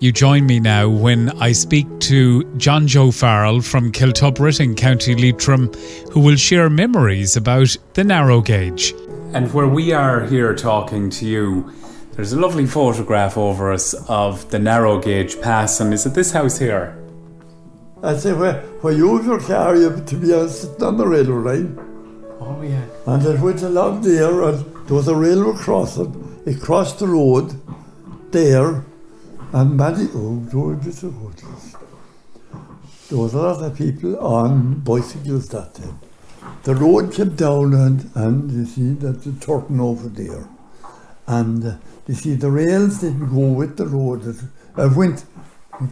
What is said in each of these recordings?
You join me now when I speak to John Joe Farrell from Kiltubrid in County Leitrim, who will share memories about the narrow gauge. And where we are here talking to you, there's a lovely photograph over us of the narrow gauge pass, and is it this house here? I say, where you use your car, you have to be sitting on the railway line. Oh, yeah. And it went along there, and there was a railway crossing. It crossed the road there, and there was a lot of people on bicycles that time. The road came down, and you see that the turning over there. And you see the rails didn't go with the road. It went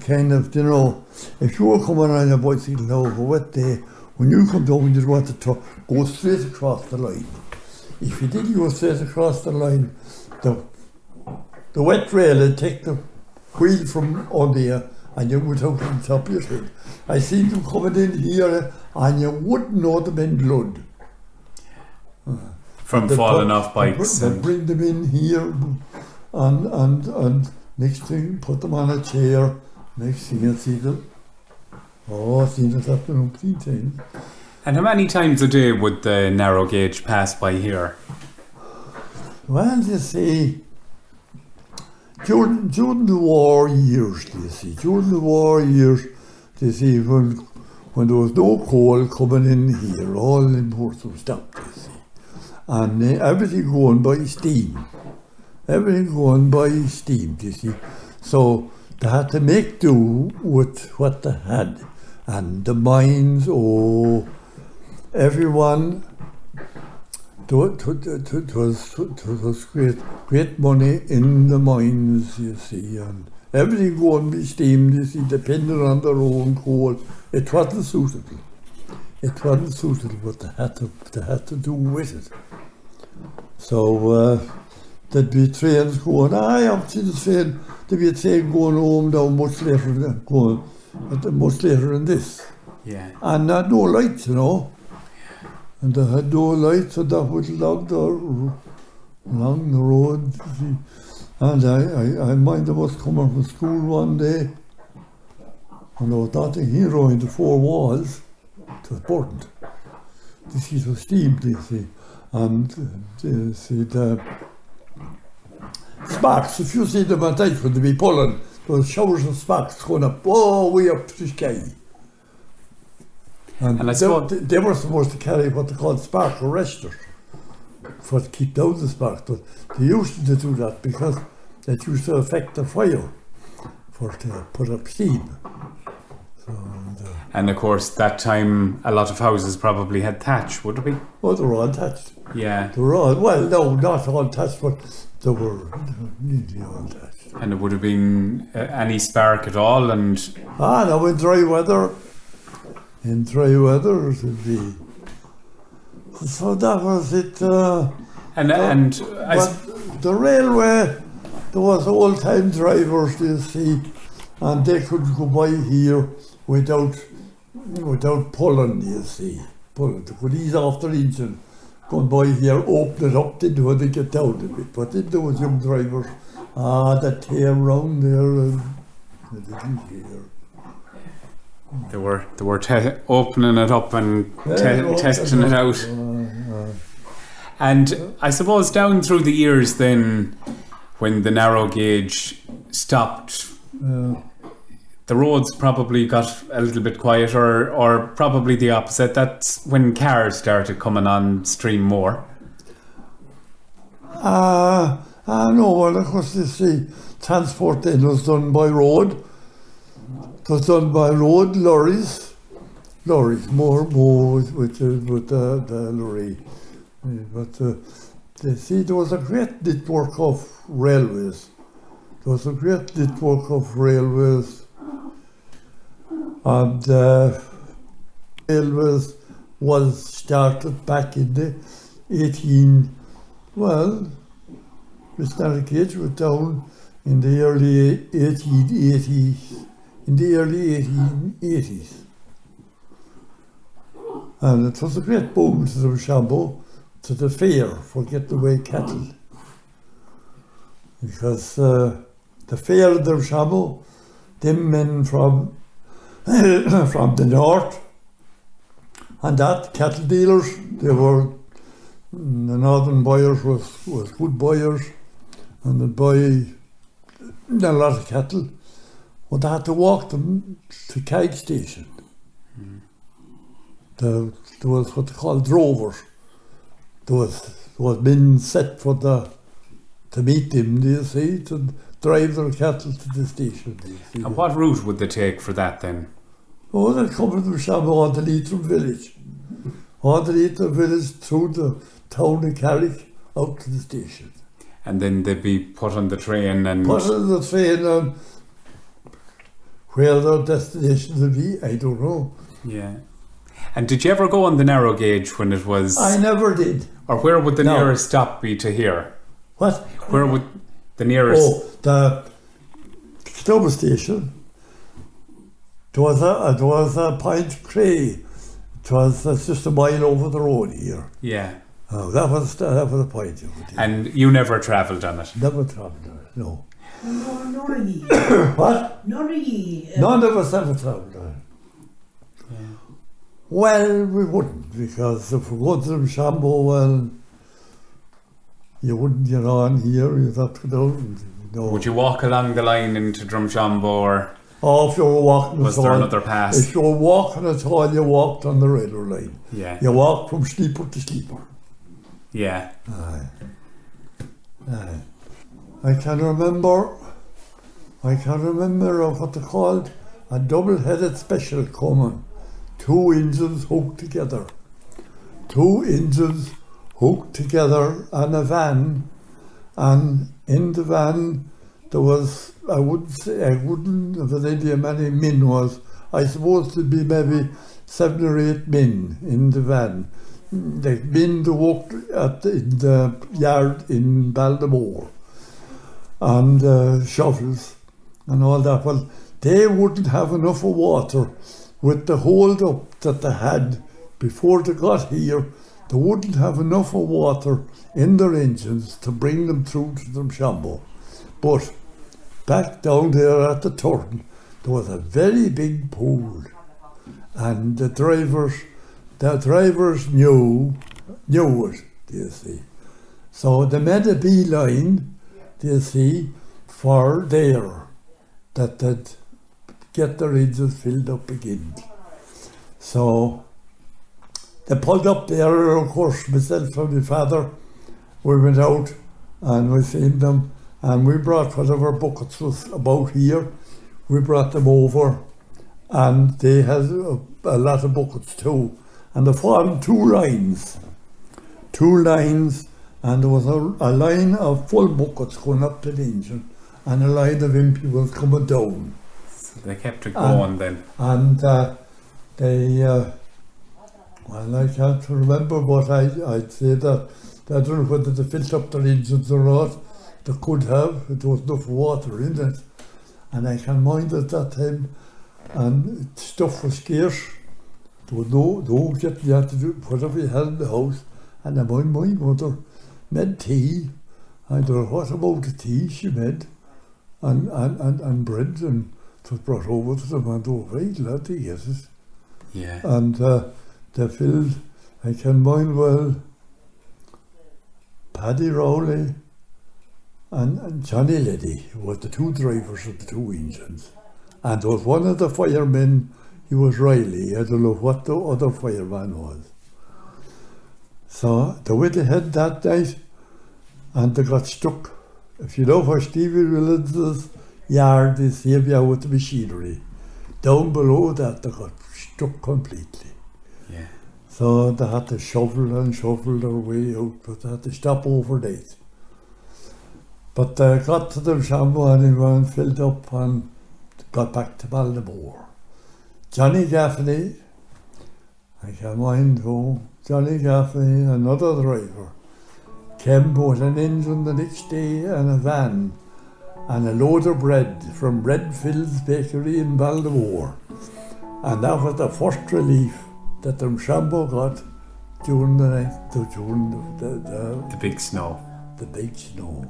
kind of, you know, if you were coming on a bicycle over wet day, when you come down, you'd want to go straight across the line. If you didn't go straight across the line, the wet rail would take the wheel from under you, and you would out on top of your head. I seen them coming in here, and you wouldn't know them in blood. From falling off bikes. They'd bring them in here, and next thing, put them on a chair. Next thing, you'd see them. Oh, I've seen it happen up 3 times. And how many times a day would the narrow gauge pass by here? Well, you see, during the war years, when there was no coal coming in here, all imports were stopped, you see. And everything going by steam. You see. So they had to make do with what they had. And the mines, everyone, it was great money in the mines, you see, and everything going by steam, you see, depending on their own coal. It wasn't suitable, but they had to do with it. So there'd be trains going, up to the train, there'd be a train going home now much later than this. Yeah. And no lights, you know. And they had no lights, so that was along the road. And I mind I was coming from school one day, and there was nothing here in the 4 walls. It was burnt. This is was steamed, you see. And you see the sparks, if you see them at night when they be pulling, there was showers of sparks going up, way up to the sky. And they were supposed to carry what they called spark arresters to keep down the sparks, but they used to do that because it used to affect the fire to put up steam. So, and of course, that time a lot of houses probably had thatch, would it be? Oh, they were all thatched. Yeah. They were all, well, no, not all thatched, but they were nearly all thatched. And it would have been any spark at all, and... now in dry weather, it would be. So that was it. The railway, there was old-time drivers, you see, and they couldn't go by here without pulling, you see. They could ease off their engine, going by here, open it up, didn't know how to get down a bit. But then there was young drivers, that tear round there, and they didn't hear. They were opening it up and testing it out. And I suppose down through the years then, when the narrow gauge stopped, the roads probably got a little bit quieter, or probably the opposite. That's when cars started coming on stream more. No, well, of course, you see, transport then was done by road. It was done by road, lorries, more with the lorry. But you see, there was a great network of railways. And railways was started back in the this narrow gauge was down in the early 1880s. And it was a great boom to the Shambo, to the fair for getting away cattle. Because the fair in the Shambo them men from from the north, and that cattle dealers, they were, the northern buyers was good buyers, and they'd buy a lot of cattle, but they had to walk them to Keg Station. There was what they call drovers. There was men set for to meet them, do you see, to drive their cattle to the station. Do you see? And what route would they take for that then? Oh, they'd come from Shambo on the Leitrim village. On the Leitrim village through the town of Carrick out to the station. And then they'd be put on the train and... Put on the train and where their destination would be, I don't know. Yeah. And did you ever go on the narrow gauge when it was... I never did. Or where would the nearest stop be to here? What? Where would the nearest... Oh, the Kiltubrid station. There was a Point Cray. It was just a mile over the road here. Yeah. Oh, that was a point. And you never travelled on it? Never travelled on it, no. No, none of ye. What? None of ye. None of us ever travelled on it. Yeah. Well, we wouldn't, because if we go to Shambo, well, you wouldn't get on here, you'd have to go down. Would you walk along the line into Drumshambo or... Oh, if you were walking was there another pass? If you were walking at all, you walked on the railway line. Yeah. You walked from sleeper to sleeper. Yeah. Aye. I can remember what they called a double-headed special coming. 2 engines hooked together. 2 engines hooked together on a van, and in the van there was, I wouldn't have an idea how many men was. I suppose there'd be maybe 7 or 8 men in the van. The men that worked in the yard in Baltimore, and shovels and all that. Well, they wouldn't have enough of water with the hold up that they had before they got here. They wouldn't have enough of water in their engines to bring them through to Drumshambo. But back down there at the turn, there was a very big pool, and the drivers knew it, do you see. So they made a beeline, do you see, for there, that they'd get their engines filled up again. So they pulled up there, of course, myself and my father, we went out and we seen them, and we brought whatever buckets was about here, we brought them over, and they had a lot of buckets too. And they formed 2 lines, and there was a line of full buckets going up to the engine, and a line of empty ones coming down. So they kept it going then. And they, well, I can't remember, but I'd say that, I don't know whether they filled up their engines or not. They could have, there was enough water in it. And I can mind at that time, and stuff was scarce. There was no getting, you had to do whatever you had in the house. And my mother made tea. I don't know what about the tea she made, and bread, and it was brought over to them, and they were very glad to get it. Yeah. And they filled, I can mind well, Paddy Rowley and Johnny Leddy was the 2 drivers of the 2 engines. And there was one of the firemen, he was Riley, I don't know what the other fireman was. So they went ahead that night, and they got stuck. If you know where Stevie Williams' yard is here with the machinery, down below that they got stuck completely. Yeah. So they had to shovel their way out, but they had to stop overnight. But they got to Drumshambo and filled up and got back to Baltimore. Johnny Gaffney, I can mind who, Johnny Gaffney, another driver, came with an engine the next day and a van and a load of bread from Redfield's Bakery in Baltimore. And that was the first relief that Drumshambo got during the night, during the big snow. The big snow.